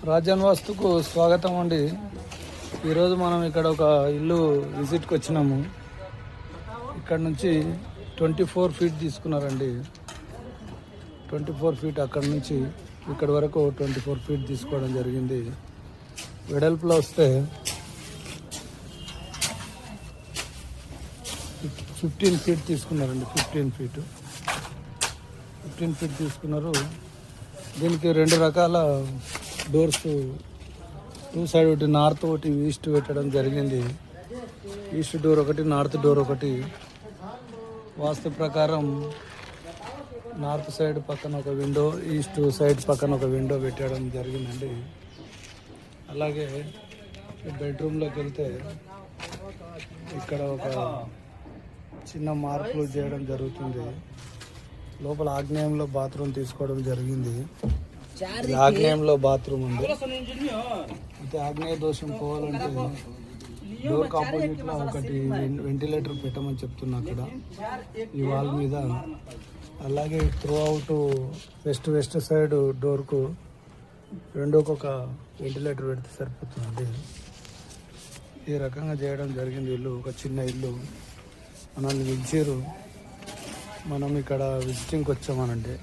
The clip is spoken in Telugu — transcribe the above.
రాజన్ వాస్తుకు స్వాగతం అండి. ఈరోజు మనం ఇక్కడ ఒక ఇల్లు విజిట్కి వచ్చినాము. ఇక్కడ నుంచి 24 ఫీట్ తీసుకున్నారండి. 24 ఫీట్ అక్కడ నుంచి ఇక్కడ వరకు 24 ఫీట్ తీసుకోవడం జరిగింది. వెడల్పులో వస్తే 15 ఫీట్ తీసుకున్నారండి. 15 ఫీట్ తీసుకున్నారు. దీనికి 2 రకాల డోర్స్, 2 సైడ్ ఒకటి నార్త్ ఒకటి ఈస్ట్ పెట్టడం జరిగింది. ఈస్ట్ డోర్ ఒకటి, నార్త్ డోర్ ఒకటి. వాస్తు ప్రకారం నార్త్ సైడ్ పక్కన ఒక విండో, ఈస్ట్ సైడ్ పక్కన ఒక విండో పెట్టడం జరిగిందండి. అలాగే బెడ్రూమ్లోకి వెళ్తే ఇక్కడ ఒక చిన్న మార్పులు చేయడం జరుగుతుంది. లోపల ఆగ్నేయంలో బాత్రూమ్ తీసుకోవడం జరిగింది. ఆగ్నేయంలో బాత్రూమ్ ఉంది. అయితే ఆగ్నేయ దోషం పోవాలంటే డోర్ ఆపోజిట్ లో ఒకటి వెంటిలేటర్ పెట్టమని చెప్తున్నా అక్కడ ఈ వాల్ మీద. అలాగే త్రూ అవుట్ వెస్ట్ సైడ్ డోర్కు రెండోకొక వెంటిలేటర్ పెడితే సరిపోతుంది. ఈ రకంగా చేయడం జరిగింది. ఇల్లు ఒక చిన్న ఇల్లు. మనల్ని పిలిచారు, మనం ఇక్కడ విజిటింగ్కి వచ్చామనండి.